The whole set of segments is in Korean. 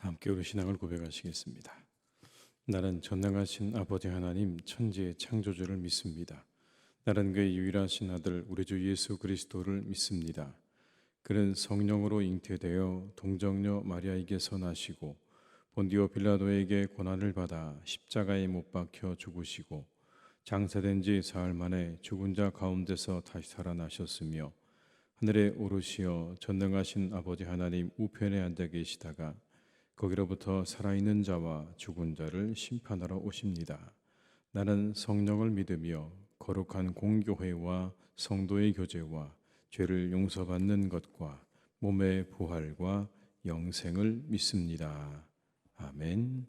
다 함께 우리 신앙을 고백하시겠습니다. 나는 전능하신 아버지 하나님 천지의 창조주를 믿습니다. 나는 그의 유일하신 아들 우리 주 예수 그리스도를 믿습니다. 그는 성령으로 잉태되어 동정녀 마리아에게서 나시고 본디오 빌라도에게 고난을 받아 십자가에 못 박혀 죽으시고 장사된 지 사흘 만에 죽은 자 가운데서 다시 살아나셨으며 하늘에 오르시어 전능하신 아버지 하나님 우편에 앉아 계시다가 거기로부터 살아있는 자와 죽은 자를 심판하러 오십니다. 나는 성령을 믿으며 거룩한 공교회와 성도의 교제와 죄를 용서받는 것과 몸의 부활과 영생을 믿습니다. 아멘.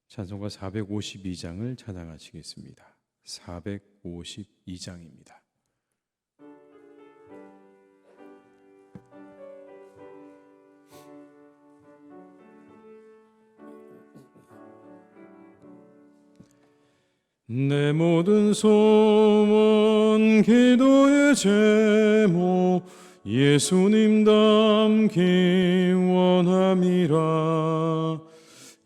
찬송가 452장을 찬양하시겠습니다. 452장입니다. 내 모든 소원 기도의 제목 예수님 닮기 원함이라.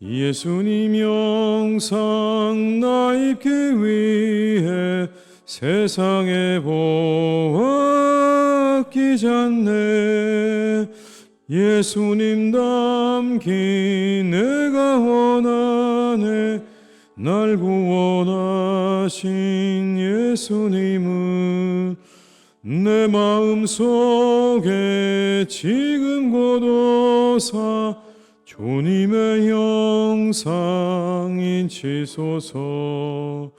예수님 영상 나 입기 위해 세상에 보았기 않네. 예수님 닮기 내가 원하네. 날 구원하신 예수님은 내 마음속에 지금 고도사 주님의 영상인 치소서.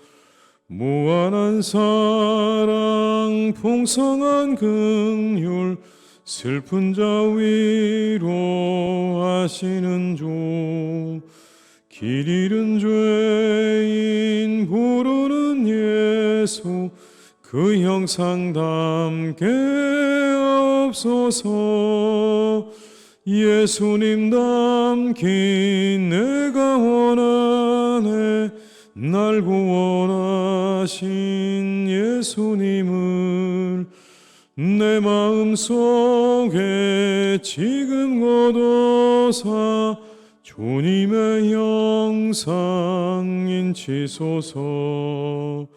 무한한 사랑 풍성한 긍휼 슬픈 자 위로하시는 주. 길 잃은 죄인 부르는 예수 그 형상 닮게 없소서. 예수님 닮기 내가 원하네. 날 구원하신 예수님을 내 마음속에 지금 거둬사 주님의 영상인 치소서.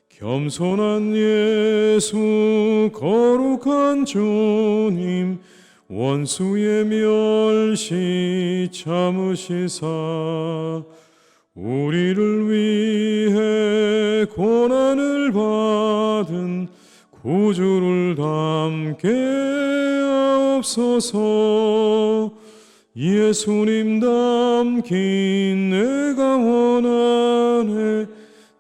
겸손한 예수 거룩한 주님 원수의 멸시 참으시사 우리를 위해 고난을 받은 구주를 닮게 하옵소서. 예수님 닮기 내가 원하네.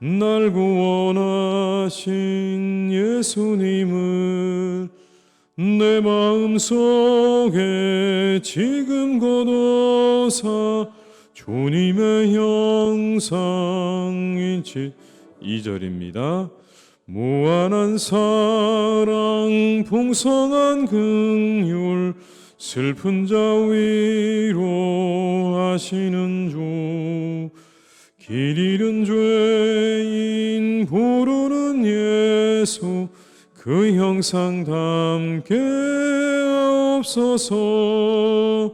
날 구원하신 예수님을 내 마음속에 지금 거둬사 주님의 영상인 2절입니다. 무한한 사랑 풍성한 긍휼 슬픈 자 위로하시는 주. 길 잃은 죄인 부르는 예수 그 형상 닮게 없소서.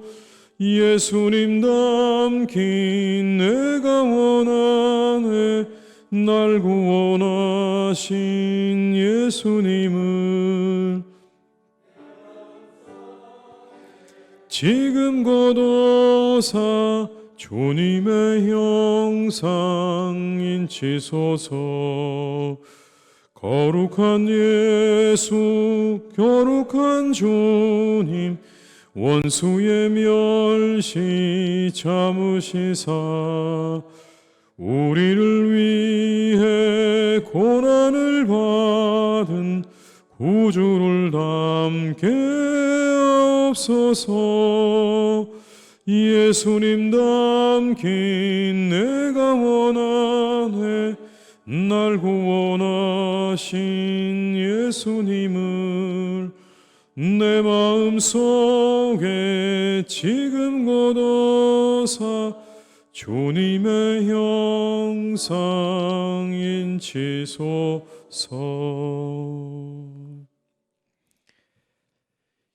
예수님 닮기 내가 원하네. 날 구원하신 예수님을 지금 거둬사 주님의 형상인 치소서. 거룩한 예수 거룩한 주님 원수의 멸시 참으시사 우리를 위해 고난을 받은 구주를 닮게 없소서. 예수님 닮기 내가 원하네. 날 구원하신 예수님을 내 마음속에 지금 거둬사 주님의 형상인 치소서.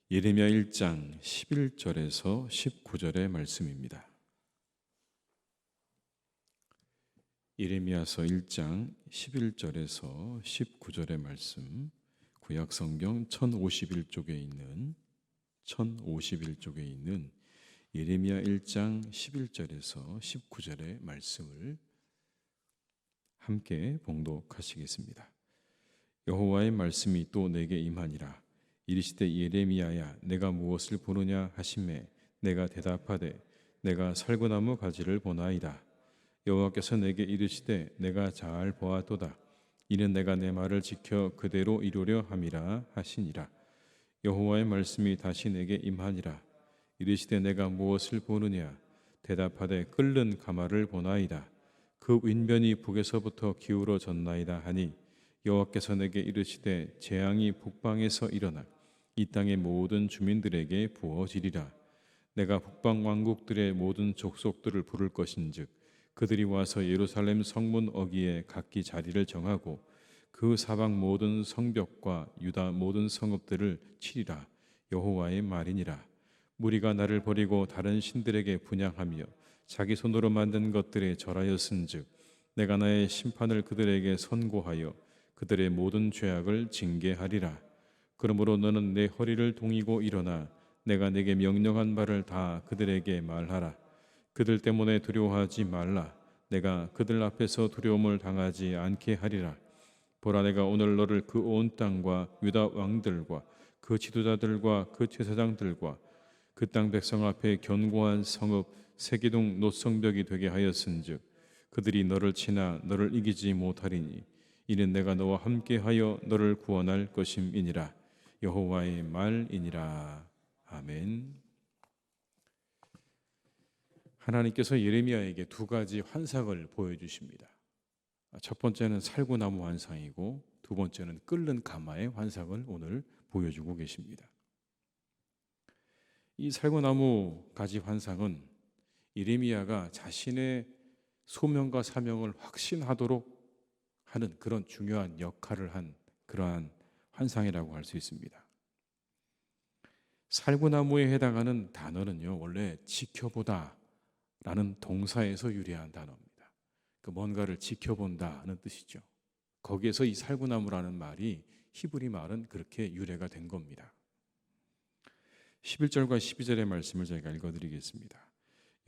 예레미야 1장 11절에서 19절의 말씀입니다. 예레미야서 1장 11절에서 19절의 말씀, 구약성경 1051쪽에 있는 예레미야 1장 11절에서 19절의 말씀을 함께 봉독하시겠습니다. 여호와의 말씀이 또 내게 임하니라. 이르시되 예레미야야, 내가 무엇을 보느냐 하시매 내가 대답하되 내가 살구나무 가지를 보나이다. 여호와께서 내게 이르시되 내가 잘 보았도다. 이는 내가 내 말을 지켜 그대로 이루려 함이라 하시니라. 여호와의 말씀이 다시 내게 임하니라. 이르시되 내가 무엇을 보느냐. 대답하되 끓는 가마를 보나이다. 그 윗면이 북에서부터 기울어졌나이다 하니 여호와께서 내게 이르시되 재앙이 북방에서 일어나 이 땅의 모든 주민들에게 부어지리라. 내가 북방 왕국들의 모든 족속들을 부를 것인즉 그들이 와서 예루살렘 성문 어귀에 각기 자리를 정하고 그 사방 모든 성벽과 유다 모든 성읍들을 치리라. 여호와의 말이니라. 무리가 나를 버리고 다른 신들에게 분향하며 자기 손으로 만든 것들에 절하였은즉 내가 나의 심판을 그들에게 선고하여 그들의 모든 죄악을 징계하리라. 그러므로 너는 내 허리를 동이고 일어나 내가 내게 명령한 바를 다 그들에게 말하라. 그들 때문에 두려워하지 말라. 내가 그들 앞에서 두려움을 당하지 않게 하리라. 보라, 내가 오늘 너를 그 온 땅과 유다 왕들과 그 지도자들과 그 제사장들과 그 땅 백성 앞에 견고한 성읍 세기둥 노성벽이 되게 하였은즉 그들이 너를 치나 너를 이기지 못하리니 이는 내가 너와 함께하여 너를 구원할 것임이니라. 여호와의 말이니라. 아멘. 하나님께서 예레미야에게 두 가지 환상을 보여주십니다. 첫 번째는 살구나무 환상이고 두 번째는 끓는 가마의 환상을 오늘 보여주고 계십니다. 이 살구나무 가지 환상은 예레미야가 자신의 소명과 사명을 확신하도록 하는 그런 중요한 역할을 한 그러한 환상이라고 할 수 있습니다. 살구나무에 해당하는 단어는요, 원래 지켜보다 라는 동사에서 유래한 단어입니다. 그 뭔가를 지켜본다는 뜻이죠. 거기에서 이 살구나무라는 말이 히브리 말은 그렇게 유래가 된 겁니다. 11절과 12절의 말씀을 제가 읽어드리겠습니다.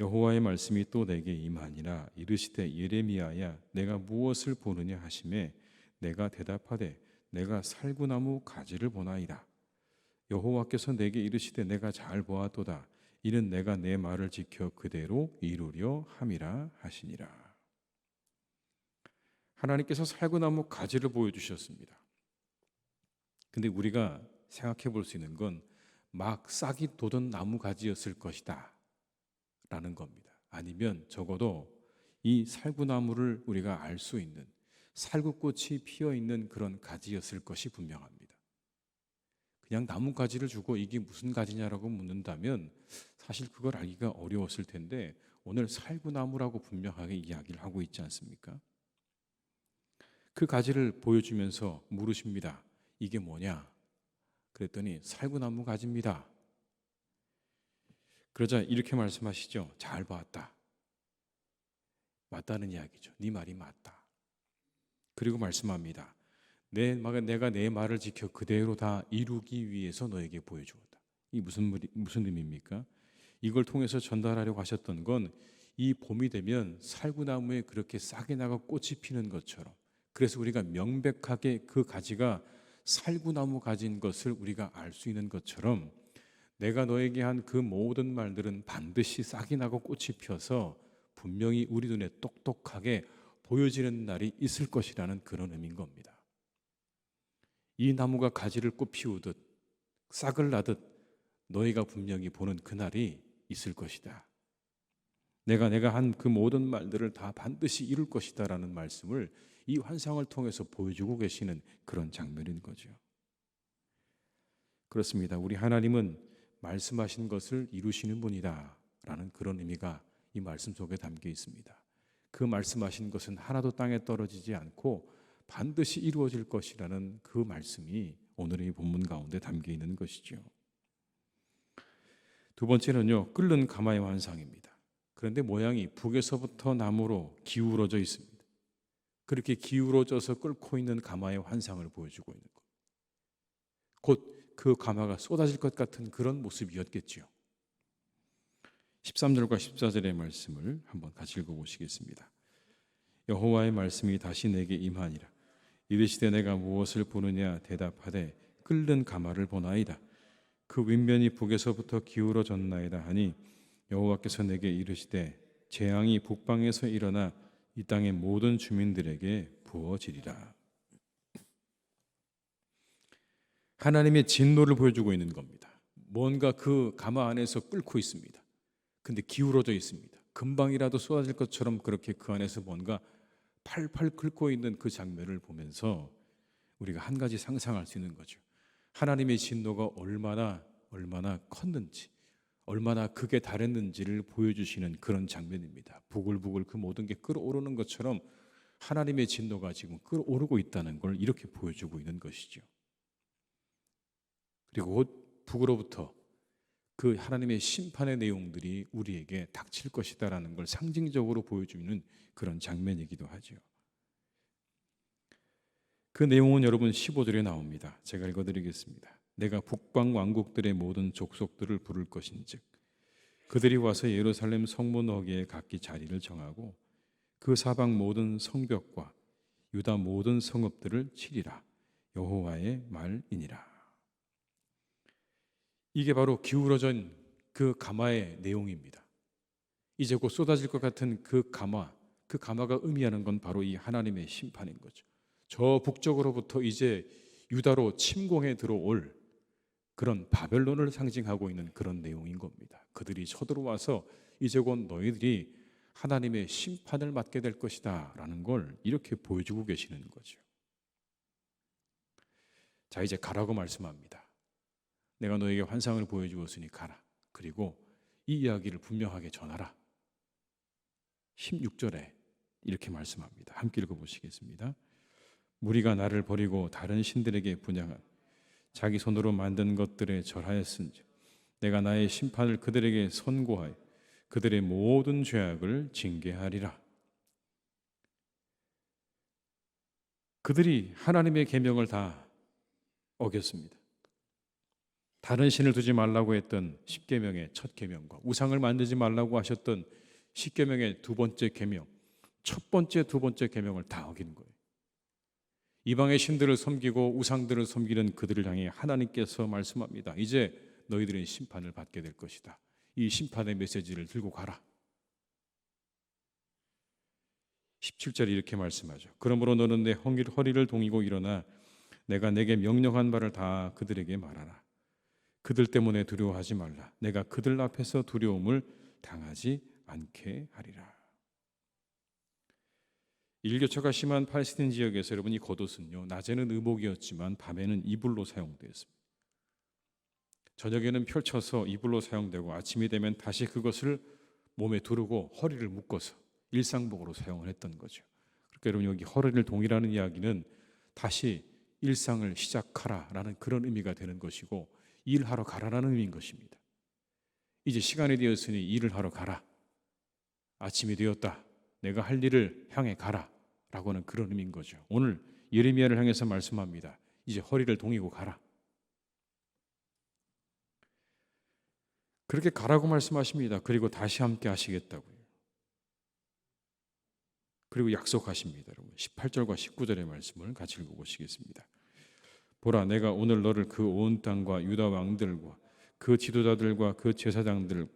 여호와의 말씀이 또 내게 임하니라. 이르시되 예레미야야, 내가 무엇을 보느냐 하시매 내가 대답하되 내가 살구나무 가지를 보나이다. 여호와께서 내게 이르시되 내가 잘 보았도다. 이는 내가 내 말을 지켜 그대로 이루려 함이라 하시니라. 하나님께서 살구나무 가지를 보여주셨습니다. 근데 우리가 생각해 볼 수 있는 건 막 싹이 돋은 나무 가지였을 것이다 라는 겁니다. 아니면 적어도 이 살구나무를 우리가 알 수 있는 살구꽃이 피어있는 그런 가지였을 것이 분명합니다. 그냥 나무 가지를 주고 이게 무슨 가지냐라고 묻는다면 사실 그걸 알기가 어려웠을 텐데 오늘 살구나무라고 분명하게 이야기를 하고 있지 않습니까? 그 가지를 보여주면서 물으십니다. 이게 뭐냐? 그랬더니 살구나무 가지입니다. 그러자 이렇게 말씀하시죠. 잘 봤다. 맞다는 이야기죠. 네 말이 맞다. 그리고 말씀합니다. 내가 내 말을 지켜 그대로 다 이루기 위해서 너에게 보여주었다. 이 무슨 의미입니까? 이걸 통해서 전달하려고 하셨던 건 이 봄이 되면 살구나무에 그렇게 싹이 나고 꽃이 피는 것처럼, 그래서 우리가 명백하게 그 가지가 살구나무 가지인 것을 우리가 알 수 있는 것처럼 내가 너에게 한 그 모든 말들은 반드시 싹이 나고 꽃이 피어서 분명히 우리 눈에 똑똑하게 보여지는 날이 있을 것이라는 그런 의미인 겁니다. 이 나무가 가지를 꽃 피우듯 싹을 나듯 너희가 분명히 보는 그날이 있을 것이다. 내가 한 그 모든 말들을 다 반드시 이룰 것이다 라는 말씀을 이 환상을 통해서 보여주고 계시는 그런 장면인 거죠. 그렇습니다. 우리 하나님은 말씀하신 것을 이루시는 분이다 라는 그런 의미가 이 말씀 속에 담겨 있습니다. 그 말씀하신 것은 하나도 땅에 떨어지지 않고 반드시 이루어질 것이라는 그 말씀이 오늘의 본문 가운데 담겨 있는 것이죠. 두 번째는요, 끓는 가마의 환상입니다. 그런데 모양이 북에서부터 남으로 기울어져 있습니다. 그렇게 기울어져서 끓고 있는 가마의 환상을 보여주고 있는 것. 곧 그 가마가 쏟아질 것 같은 그런 모습이었겠지요. 13절과 14절의 말씀을 한번 같이 읽어보시겠습니다. 여호와의 말씀이 다시 내게 임하니라. 이르시되 내가 무엇을 보느냐 대답하되 끓는 가마를 보나이다. 그 윗면이 북에서부터 기울어졌나이다 하니 여호와께서 내게 이르시되 재앙이 북방에서 일어나 이 땅의 모든 주민들에게 부어지리라. 하나님의 진노를 보여주고 있는 겁니다. 뭔가 그 가마 안에서 끓고 있습니다. 근데 기울어져 있습니다. 금방이라도 쏟아질 것처럼 그렇게 그 안에서 뭔가 팔팔 끓고 있는 그 장면을 보면서 우리가 한 가지 상상할 수 있는 거죠. 하나님의 진노가 얼마나 컸는지, 얼마나 크게 달했는지를 보여주시는 그런 장면입니다. 부글부글 그 모든 게 끓어오르는 것처럼 하나님의 진노가 지금 끓어오르고 있다는 걸 이렇게 보여주고 있는 것이죠. 그리고 곧 북으로부터 그 하나님의 심판의 내용들이 우리에게 닥칠 것이다라는 걸 상징적으로 보여주는 그런 장면이기도 하죠. 그 내용은 여러분 15절에 나옵니다. 제가 읽어드리겠습니다. 내가 북방 왕국들의 모든 족속들을 부를 것인즉 그들이 와서 예루살렘 성문 어귀에 각기 자리를 정하고 그 사방 모든 성벽과 유다 모든 성읍들을 치리라. 여호와의 말이니라. 이게 바로 기울어진 그 가마의 내용입니다. 이제 곧 쏟아질 것 같은 그 가마가 의미하는 건 바로 이 하나님의 심판인 거죠. 저 북쪽으로부터 이제 유다로 침공해 들어올 그런 바벨론을 상징하고 있는 그런 내용인 겁니다. 그들이 쳐들어와서 이제 곧 너희들이 하나님의 심판을 받게 될 것이다 라는 걸 이렇게 보여주고 계시는 거죠. 자, 이제 가라고 말씀합니다. 내가 너에게 환상을 보여주었으니 가라. 그리고 이 이야기를 분명하게 전하라. 16절에 이렇게 말씀합니다. 함께 읽어보시겠습니다. 무리가 나를 버리고 다른 신들에게 분향한 자기 손으로 만든 것들에 절하였은즉 내가 나의 심판을 그들에게 선고하여 그들의 모든 죄악을 징계하리라. 그들이 하나님의 계명을 다 어겼습니다. 다른 신을 두지 말라고 했던 10계명의 첫 계명과 우상을 만들지 말라고 하셨던 10계명의 두 번째 계명, 첫 번째, 두 번째 계명을 다 어긴 거예요. 이방의 신들을 섬기고 우상들을 섬기는 그들을 향해 하나님께서 말씀합니다. 이제 너희들의 심판을 받게 될 것이다. 이 심판의 메시지를 들고 가라. 17절에 이렇게 말씀하죠. 그러므로 너는 내 허리를 동이고 일어나 내가 내게 명령한 바를 다 그들에게 말하라. 그들 때문에 두려워하지 말라. 내가 그들 앞에서 두려움을 당하지 않게 하리라. 일교차가 심한 팔레스타인 지역에서 여러분 이 겉옷은요, 낮에는 의복이었지만 밤에는 이불로 사용되었습니다. 저녁에는 펼쳐서 이불로 사용되고 아침이 되면 다시 그것을 몸에 두르고 허리를 묶어서 일상복으로 사용을 했던 거죠. 그러니까 여러분 여기 허리를 동이라는 이야기는 다시 일상을 시작하라라는 그런 의미가 되는 것이고 일하러 가라라는 의미인 것입니다. 이제 시간이 되었으니 일을 하러 가라. 아침이 되었다. 내가 할 일을 향해 가라 라고는 그런 의미인 거죠. 오늘 예레미야를 향해서 말씀합니다. 이제 허리를 동이고 가라. 그렇게 가라고 말씀하십니다. 그리고 다시 함께 하시겠다고요. 그리고 약속하십니다. 여러분 18절과 19절의 말씀을 같이 읽어보시겠습니다. 보라, 내가 오늘 너를 그 온 땅과 유다 왕들과 그 지도자들과 그 제사장들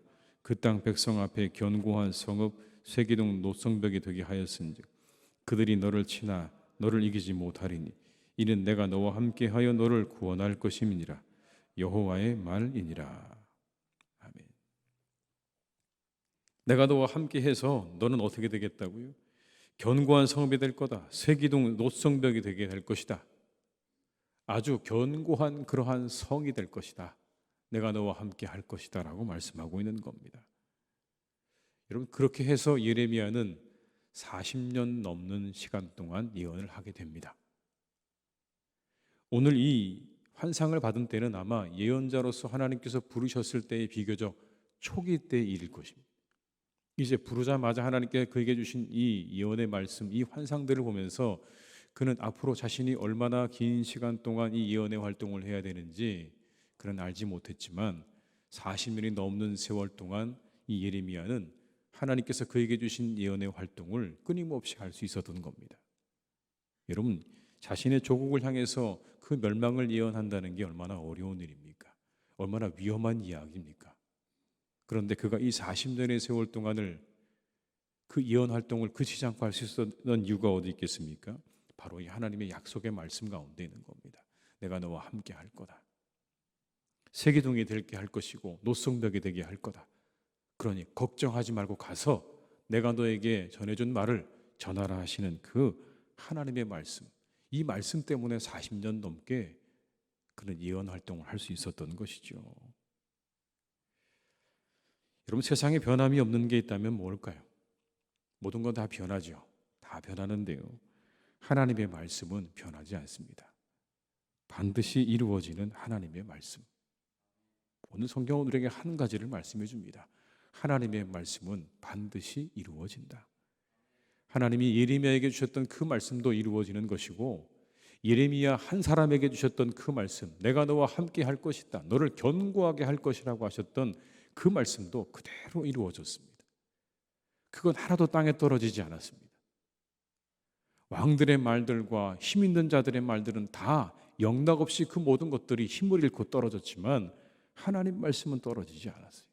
그 땅 백성 앞에 견고한 성읍 쇠기둥 노성벽이 되게 하였은즉 그들이 너를 치나 너를 이기지 못하리니 이는 내가 너와 함께하여 너를 구원할 것임이니라. 여호와의 말이니라. 아멘. 내가 너와 함께해서 너는 어떻게 되겠다고요? 견고한 성읍이 될 거다. 쇠기둥 노성벽이 되게 될 것이다. 아주 견고한 그러한 성이 될 것이다. 내가 너와 함께 할 것이다 라고 말씀하고 있는 겁니다. 여러분 그렇게 해서 예레미야는 40년 넘는 시간 동안 예언을 하게 됩니다. 오늘 이 환상을 받은 때는 아마 예언자로서 하나님께서 부르셨을 때의 비교적 초기 때의 일일 것입니다. 이제 부르자마자 하나님께 그에게 주신 이 예언의 말씀, 이 환상들을 보면서 그는 앞으로 자신이 얼마나 긴 시간 동안 이 예언의 활동을 해야 되는지 그는 알지 못했지만 40년이 넘는 세월 동안 이 예레미야는 하나님께서 그에게 주신 예언의 활동을 끊임없이 할 수 있었던 겁니다. 여러분, 자신의 조국을 향해서 그 멸망을 예언한다는 게 얼마나 어려운 일입니까? 얼마나 위험한 이야기입니까? 그런데 그가 이 40년의 세월 동안을 그 예언 활동을 그치지 않고 할 수 있었던 이유가 어디 있겠습니까? 바로 이 하나님의 약속의 말씀 가운데 있는 겁니다. 내가 너와 함께 할 거다. 세기둥이 되게 할 것이고 노성벽이 되게 할 거다. 그러니 걱정하지 말고 가서 내가 너에게 전해준 말을 전하라 하시는 그 하나님의 말씀, 이 말씀 때문에 40년 넘게 그런 예언 활동을 할 수 있었던 것이죠. 여러분, 세상에 변함이 없는 게 있다면 뭘까요? 모든 건 다 변하죠. 다 변하는데요, 하나님의 말씀은 변하지 않습니다. 반드시 이루어지는 하나님의 말씀. 오늘 성경은 우리에게 한 가지를 말씀해 줍니다. 하나님의 말씀은 반드시 이루어진다. 하나님이 예레미야에게 주셨던 그 말씀도 이루어지는 것이고, 예레미야 한 사람에게 주셨던 그 말씀, 내가 너와 함께 할 것이다, 너를 견고하게 할 것이라고 하셨던 그 말씀도 그대로 이루어졌습니다. 그건 하나도 땅에 떨어지지 않았습니다. 왕들의 말들과 힘 있는 자들의 말들은 다 영락없이 그 모든 것들이 힘을 잃고 떨어졌지만 하나님 말씀은 떨어지지 않았어요.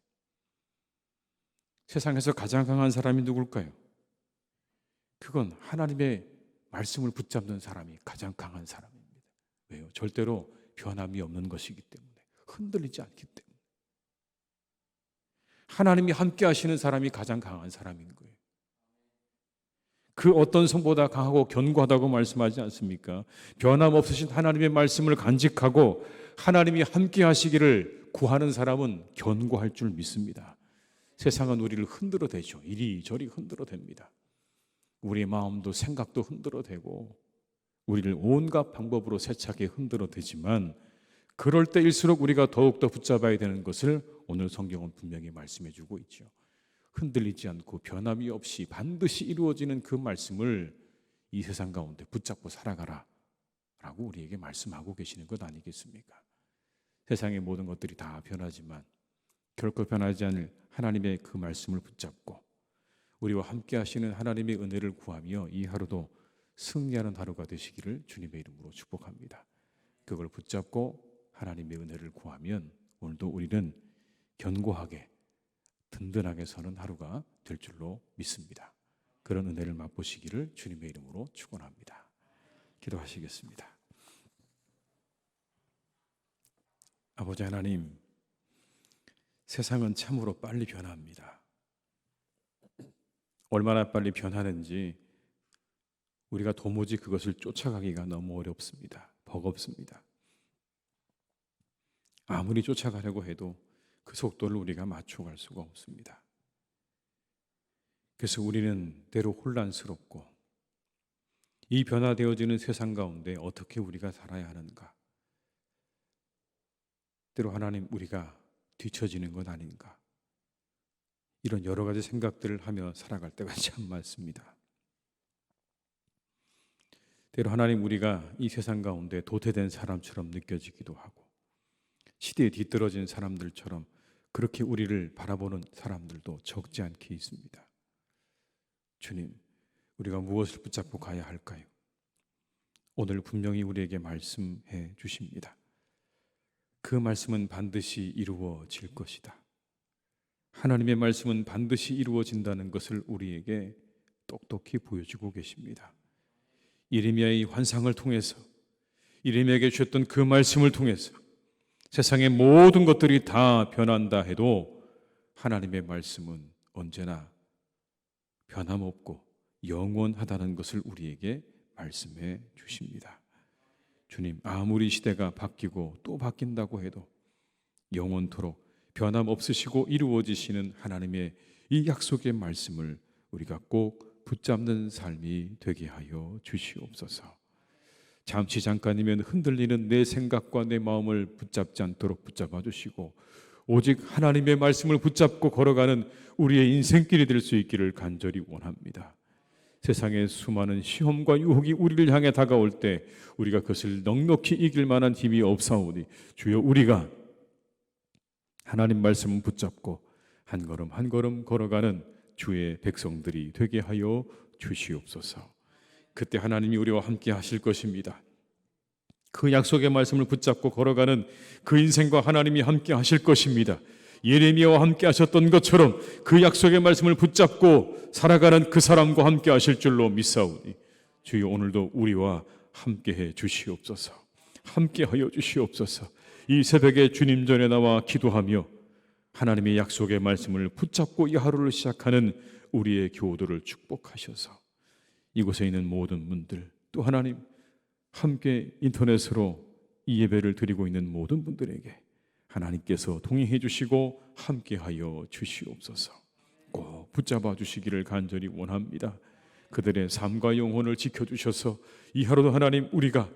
세상에서 가장 강한 사람이 누굴까요? 그건 하나님의 말씀을 붙잡는 사람이 가장 강한 사람입니다. 왜요? 절대로 변함이 없는 것이기 때문에, 흔들리지 않기 때문에. 하나님이 함께 하시는 사람이 가장 강한 사람인 거예요. 그 어떤 성보다 강하고 견고하다고 말씀하지 않습니까? 변함없으신 하나님의 말씀을 간직하고 하나님이 함께 하시기를 구하는 사람은 견고할 줄 믿습니다. 세상은 우리를 흔들어대죠. 이리저리 흔들어댑니다. 우리의 마음도 생각도 흔들어대고 우리를 온갖 방법으로 세차게 흔들어대지만, 그럴 때일수록 우리가 더욱더 붙잡아야 되는 것을 오늘 성경은 분명히 말씀해 주고 있죠. 흔들리지 않고 변함이 없이 반드시 이루어지는 그 말씀을 이 세상 가운데 붙잡고 살아가라 라고 우리에게 말씀하고 계시는 것 아니겠습니까? 세상의 모든 것들이 다 변하지만 결코 변하지 않을 하나님의 그 말씀을 붙잡고 우리와 함께 하시는 하나님의 은혜를 구하며 이 하루도 승리하는 하루가 되시기를 주님의 이름으로 축복합니다. 그걸 붙잡고 하나님의 은혜를 구하면 오늘도 우리는 견고하게 든든하게 서는 하루가 될 줄로 믿습니다. 그런 은혜를 맛보시기를 주님의 이름으로 축원합니다. 기도하시겠습니다. 아버지 하나님, 세상은 참으로 빨리 변합니다. 얼마나 빨리 변하는지 우리가 도무지 그것을 쫓아가기가 너무 어렵습니다. 버겁습니다. 아무리 쫓아가려고 해도 그 속도를 우리가 맞춰갈 수가 없습니다. 그래서 우리는 때로 혼란스럽고 이 변화되어지는 세상 가운데 어떻게 우리가 살아야 하는가, 때로 하나님 우리가 뒤처지는 것 아닌가, 이런 여러 가지 생각들을 하며 살아갈 때가 참 많습니다. 때로 하나님 우리가 이 세상 가운데 도태된 사람처럼 느껴지기도 하고 시대에 뒤떨어진 사람들처럼 그렇게 우리를 바라보는 사람들도 적지 않게 있습니다. 주님, 우리가 무엇을 붙잡고 가야 할까요? 오늘 분명히 우리에게 말씀해 주십니다. 그 말씀은 반드시 이루어질 것이다. 하나님의 말씀은 반드시 이루어진다는 것을 우리에게 똑똑히 보여주고 계십니다. 예레미야의 환상을 통해서, 예레미야에게 주셨던 그 말씀을 통해서 세상의 모든 것들이 다 변한다 해도 하나님의 말씀은 언제나 변함없고 영원하다는 것을 우리에게 말씀해 주십니다. 주님, 아무리 시대가 바뀌고 또 바뀐다고 해도 영원토록 변함없으시고 이루어지시는 하나님의 이 약속의 말씀을 우리가 꼭 붙잡는 삶이 되게 하여 주시옵소서. 잠시 잠깐이면 흔들리는 내 생각과 내 마음을 붙잡지 않도록 붙잡아 주시고 오직 하나님의 말씀을 붙잡고 걸어가는 우리의 인생길이 될 수 있기를 간절히 원합니다. 세상의 수많은 시험과 유혹이 우리를 향해 다가올 때 우리가 그것을 넉넉히 이길 만한 힘이 없사오니 주여, 우리가 하나님 말씀을 붙잡고 한 걸음 한 걸음 걸어가는 주의 백성들이 되게 하여 주시옵소서. 그때 하나님이 우리와 함께 하실 것입니다. 그 약속의 말씀을 붙잡고 걸어가는 그 인생과 하나님이 함께 하실 것입니다. 예레미야와 함께 하셨던 것처럼 그 약속의 말씀을 붙잡고 살아가는 그 사람과 함께 하실 줄로 믿사오니 주여, 오늘도 우리와 함께해 주시옵소서. 함께하여 주시옵소서. 이 새벽에 주님 전에 나와 기도하며 하나님의 약속의 말씀을 붙잡고 이 하루를 시작하는 우리의 교우들을 축복하셔서 이곳에 있는 모든 분들, 또 하나님 함께 인터넷으로 이 예배를 드리고 있는 모든 분들에게 하나님께서 동행해 주시고 함께하여 주시옵소서. 꼭 붙잡아 주시기를 간절히 원합니다. 그들의 삶과 영혼을 지켜주셔서 이 하루도 하나님, 우리가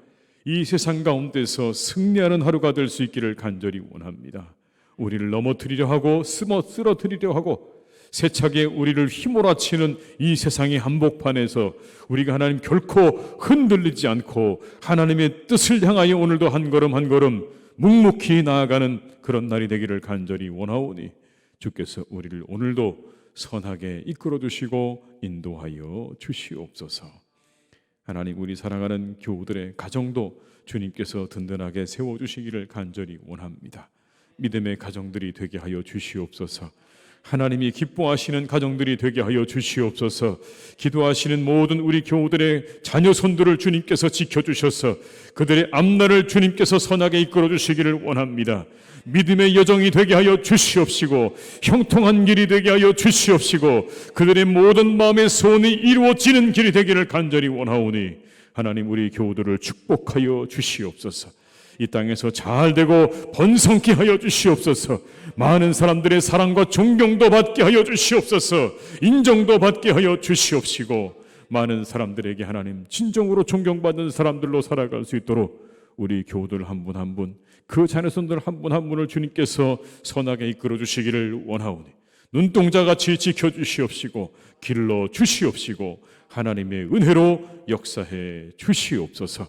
이 세상 가운데서 승리하는 하루가 될 수 있기를 간절히 원합니다. 우리를 넘어뜨리려 하고 쓰러뜨리려 하고 세차게 우리를 휘몰아치는 이 세상의 한복판에서 우리가 하나님 결코 흔들리지 않고 하나님의 뜻을 향하여 오늘도 한 걸음 한 걸음 묵묵히 나아가는 그런 날이 되기를 간절히 원하오니 주께서 우리를 오늘도 선하게 이끌어 주시고 인도하여 주시옵소서. 하나님, 우리 사랑하는 교우들의 가정도 주님께서 든든하게 세워주시기를 간절히 원합니다. 믿음의 가정들이 되게 하여 주시옵소서. 하나님이 기뻐하시는 가정들이 되게 하여 주시옵소서. 기도하시는 모든 우리 교우들의 자녀 손들을 주님께서 지켜주셔서 그들의 앞날을 주님께서 선하게 이끌어 주시기를 원합니다. 믿음의 여정이 되게 하여 주시옵시고 형통한 길이 되게 하여 주시옵시고 그들의 모든 마음의 소원이 이루어지는 길이 되기를 간절히 원하오니 하나님, 우리 교우들을 축복하여 주시옵소서. 이 땅에서 잘 되고 번성케 하여 주시옵소서. 많은 사람들의 사랑과 존경도 받게 하여 주시옵소서. 인정도 받게 하여 주시옵시고 많은 사람들에게 하나님 진정으로 존경받는 사람들로 살아갈 수 있도록 우리 교우들 한 분 한 분, 그 자녀손들 한 분 한 분을 주님께서 선하게 이끌어 주시기를 원하오니 눈동자같이 지켜주시옵시고 길러 주시옵시고 하나님의 은혜로 역사해 주시옵소서.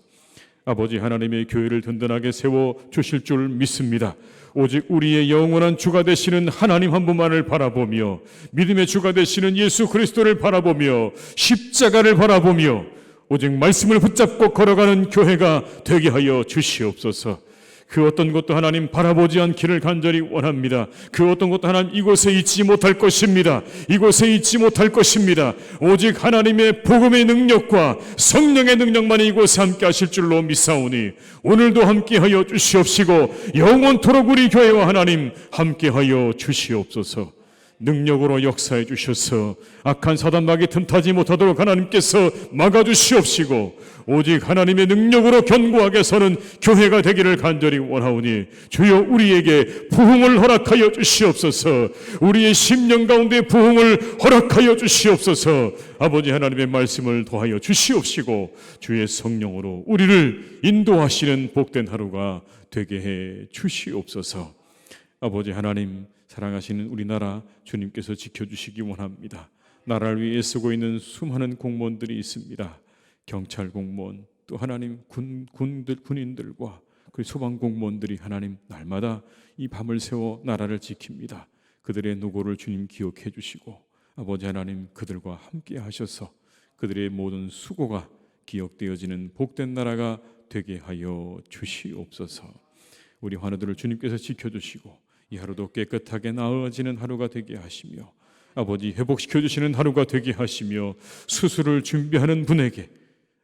아버지, 하나님의 교회를 든든하게 세워 주실 줄 믿습니다. 오직 우리의 영원한 주가 되시는 하나님 한 분만을 바라보며 믿음의 주가 되시는 예수 그리스도를 바라보며 십자가를 바라보며 오직 말씀을 붙잡고 걸어가는 교회가 되게 하여 주시옵소서. 그 어떤 것도 하나님 바라보지 않기를 간절히 원합니다. 그 어떤 것도 하나님 이곳에 있지 못할 것입니다. 이곳에 있지 못할 것입니다. 오직 하나님의 복음의 능력과 성령의 능력만이 이곳에 함께 하실 줄로 믿사오니 오늘도 함께 하여 주시옵시고 영원토록 우리 교회와 하나님 함께 하여 주시옵소서. 능력으로 역사해 주셔서 악한 사단막이 틈타지 못하도록 하나님께서 막아주시옵시고 오직 하나님의 능력으로 견고하게 서는 교회가 되기를 간절히 원하오니 주여, 우리에게 부흥을 허락하여 주시옵소서. 우리의 심령 가운데 부흥을 허락하여 주시옵소서. 아버지, 하나님의 말씀을 더하여 주시옵시고 주의 성령으로 우리를 인도하시는 복된 하루가 되게 해 주시옵소서. 아버지 하나님, 사랑하시는 우리나라 주님께서 지켜주시기 원합니다. 나라를 위해 쓰고 있는 수많은 공무원들이 있습니다. 경찰 공무원, 또 하나님 군인들과 그 소방 공무원들이 하나님 날마다 이 밤을 새워 나라를 지킵니다. 그들의 노고를 주님 기억해 주시고 아버지 하나님, 그들과 함께 하셔서 그들의 모든 수고가 기억되어지는 복된 나라가 되게 하여 주시옵소서. 우리 환우들을 주님께서 지켜주시고 이 하루도 깨끗하게 나아지는 하루가 되게 하시며 아버지, 회복시켜 주시는 하루가 되게 하시며 수술을 준비하는 분에게,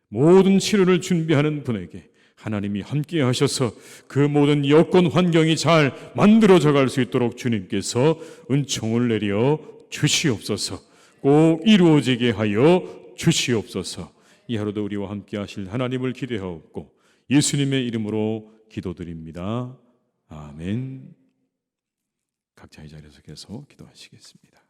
모든 치료를 준비하는 분에게 하나님이 함께 하셔서 그 모든 여건 환경이 잘 만들어져 갈 수 있도록 주님께서 은총을 내려 주시옵소서. 꼭 이루어지게 하여 주시옵소서. 이 하루도 우리와 함께 하실 하나님을 기대하옵고 예수님의 이름으로 기도드립니다. 아멘. 각자 이 자리에서 계속 기도하시겠습니다.